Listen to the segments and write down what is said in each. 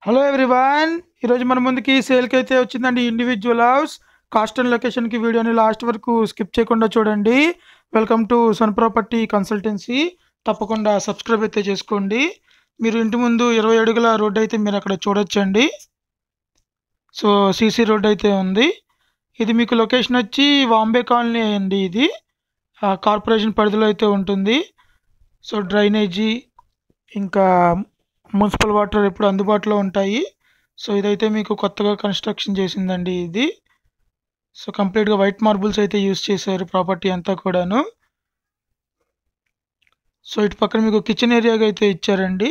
Hello everyone, ఈరోజు మన ముందుకి సేల్కి అయితే వచ్చిందండి ఇండివిజువల్ హౌస్. కాస్ట్ అండ్ లొకేషన్కి వీడియోని లాస్ట్ వరకు స్కిప్ చేయకుండా చూడండి. Welcome to sun property consultancy. తప్పకుండా సబ్స్క్రైబ్ అయితే చేసుకోండి. మీరు ఇంటి ముందు 20 అడుగుల రోడ్డు అయితే మీరు అక్కడ చూడొచ్చండి. సో సీసీ రోడ్ అయితే ఉంది. ఇది మీకు లొకేషన్ వచ్చి వాంబే కాలనీ అండి. ఇది కార్పొరేషన్ పరిధిలో అయితే ఉంటుంది. సో డ్రైనేజీ ఇంకా మున్సిపల్ వాటర్ ఎప్పుడు అందుబాటులో ఉంటాయి. సో ఇదైతే మీకు కొత్తగా కన్స్ట్రక్షన్ చేసిందండి ఇది. సో కంప్లీట్గా వైట్ మార్బుల్స్ అయితే యూస్ చేశారు ప్రాపర్టీ అంతా కూడాను. సో ఇటు పక్కన మీకు కిచెన్ ఏరియాగా అయితే ఇచ్చారండి.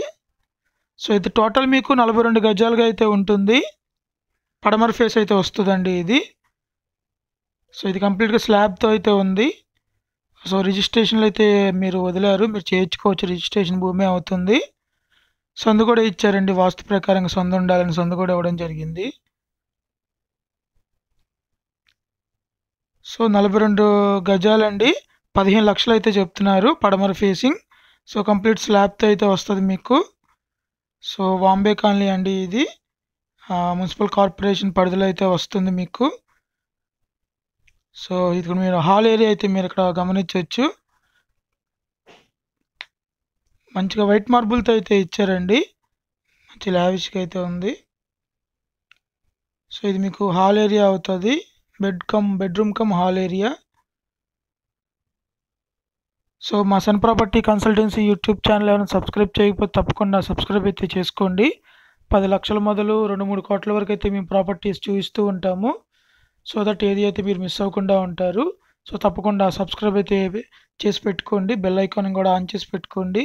సో ఇది టోటల్ మీకు 42 గజాలుగా అయితే ఉంటుంది. పడమర ఫేస్ అయితే వస్తుందండి ఇది. సో ఇది కంప్లీట్గా స్లాబ్తో అయితే ఉంది. సో రిజిస్ట్రేషన్లు అయితే మీరు వదిలారు, మీరు చేయించుకోవచ్చు, రిజిస్ట్రేషన్ భూమి అవుతుంది. సందు కూడా ఇచ్చారండి, వాస్తు ప్రకారంగా సందు ఉండాలని సందు కూడా ఇవ్వడం జరిగింది. సో 42 గజాలండి, 15 లక్షలు అయితే చెప్తున్నారు పడమర ఫేసింగ్. సో కంప్లీట్ స్లాబ్తో అయితే వస్తుంది మీకు. సో వాంబే కాలనీ అండి ఇది, మున్సిపల్ కార్పొరేషన్ పరిధిలో అయితే వస్తుంది మీకు. సో ఇది మీరు హాల్ ఏరియా అయితే మీరు ఇక్కడ గమనించవచ్చు. మంచిగా వైట్ మార్బుల్తో అయితే ఇచ్చారండి, మంచి లావిష్గా అయితే ఉంది. సో ఇది మీకు హాల్ ఏరియా అవుతుంది, bedroom cum hall area. So మా sun property consultancy YouTube channel ఏమైనా సబ్స్క్రైబ్ చేయకపోతే తప్పకుండా సబ్స్క్రైబ్ అయితే చేసుకోండి. 10 లక్షల మొదలు 2-3 కోట్ల వరకు అయితే మేము ప్రాపర్టీస్ చూపిస్తూ ఉంటాము. సో దట్ ఏది అయితే మీరు మిస్ అవ్వకుండా ఉంటారు. సో తప్పకుండా సబ్స్క్రైబ్ అయితే చేసి పెట్టుకోండి, బెల్ ఐకాన్ కూడా ఆన్ చేసి పెట్టుకోండి.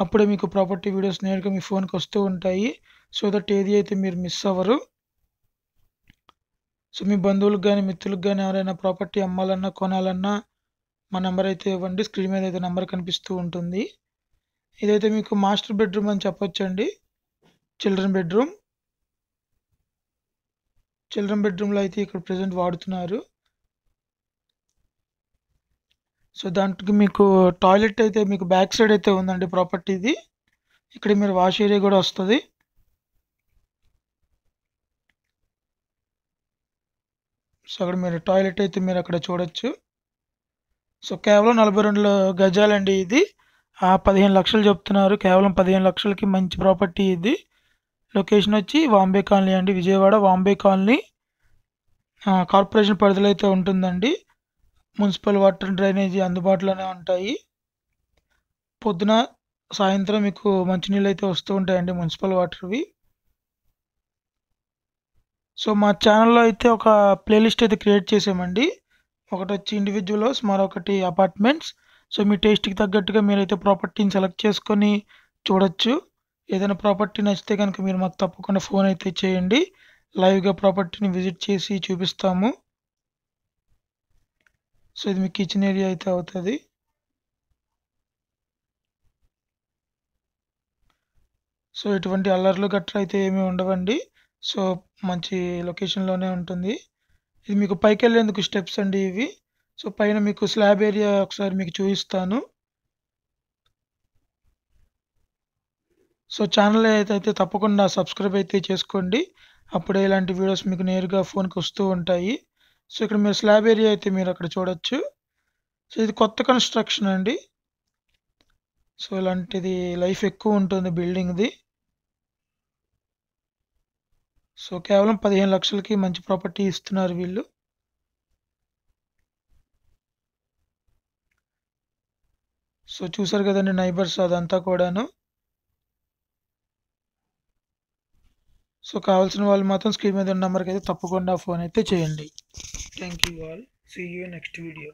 అప్పుడే మీకు ప్రాపర్టీ వీడియోస్ నేరుగా మీ ఫోన్కి వస్తూ ఉంటాయి. సో దట్ ఏది అయితే మీరు మిస్ అవ్వరు. సో మీ బంధువులకు కానీ మిత్రులకు కానీ ఎవరైనా ప్రాపర్టీ అమ్మాలన్నా కొనాలన్నా మా నెంబర్ అయితే ఇవ్వండి. స్క్రీన్ మీద అయితే నెంబర్ కనిపిస్తూ ఉంటుంది. ఇదైతే మీకు మాస్టర్ బెడ్రూమ్ అని చెప్పొచ్చండి. చిల్డ్రన్ బెడ్రూమ్లో అయితే ఇక్కడ ప్రజెంట్ వాడుతున్నారు. సో దాంట్లో మీకు టాయిలెట్ అయితే మీకు బ్యాక్ సైడ్ అయితే ఉందండి ప్రాపర్టీది. ఇక్కడ మీరు వాష్ ఏరియా కూడా వస్తుంది. సో అక్కడ మీరు టాయిలెట్ అయితే మీరు అక్కడ చూడొచ్చు. సో కేవలం 42 గజాలండి ఇది. 15 లక్షలు చెప్తున్నారు, కేవలం 15 లక్షలకి మంచి ప్రాపర్టీ ఇది. లొకేషన్ వచ్చి వాంబే కాలనీ అండి, విజయవాడ వాంబే కాలనీ, కార్పొరేషన్ పరిధిలో అయితే ఉంటుందండి. మున్సిపల్ వాటర్ డ్రైనేజీ అందుబాటులోనే ఉంటాయి. పొద్దున సాయంత్రం మీకు మంచినీళ్ళు అయితే వస్తూ ఉంటాయండి, మున్సిపల్ వాటర్వి. సో మా ఛానల్లో అయితే ఒక ప్లేలిస్ట్ అయితే క్రియేట్ చేసామండి. ఒకటి వచ్చి ఇండివిజువల్ హౌస్, మరొకటి అపార్ట్మెంట్స్. సో మీ టేస్ట్కి తగ్గట్టుగా మీరైతే ప్రాపర్టీని సెలెక్ట్ చేసుకొని చూడొచ్చు. ఏదైనా ప్రాపర్టీ నచ్చితే కనుక మీరు మాకు తప్పకుండా ఫోన్ అయితే చేయండి, లైవ్గా ప్రాపర్టీని విజిట్ చేసి చూపిస్తాము. సో ఇది మీ కిచెన్ ఏరియా అయితే అవుతుంది. సో ఎటువంటి అల్లర్లు గట్రా అయితే ఏమీ ఉండవండి. సో మంచి లొకేషన్లోనే ఉంటుంది. ఇది మీకు పైకి వెళ్ళేందుకు స్టెప్స్ అండి ఇవి. సో పైన మీకు స్లాబ్ ఏరియా ఒకసారి మీకు చూపిస్తాను. సో ఛానల్ అయితే తప్పకుండా సబ్స్క్రైబ్ అయితే చేసుకోండి, అప్పుడే ఇలాంటి వీడియోస్ మీకు నేరుగా ఫోన్కి వస్తూ ఉంటాయి. సో ఇక్కడ మీరు స్లాబ్ ఏరియా అయితే మీరు అక్కడ చూడొచ్చు. సో ఇది కొత్త కన్స్ట్రక్షన్ అండి. సో ఇలాంటిది లైఫ్ ఎక్కువ ఉంటుంది బిల్డింగ్ది. సో కేవలం 15 లక్షలకి మంచి ప్రాపర్టీ ఇస్తున్నారు వీళ్ళు. సో చూసారు కదండి నైబర్స్ అదంతా కూడాను. సో కావాల్సిన వాళ్ళు మాత్రం స్క్రీన్ మీద ఉన్న నెంబర్కి అయితే తప్పకుండా ఫోన్ అయితే చేయండి. Thank you all. See you next video.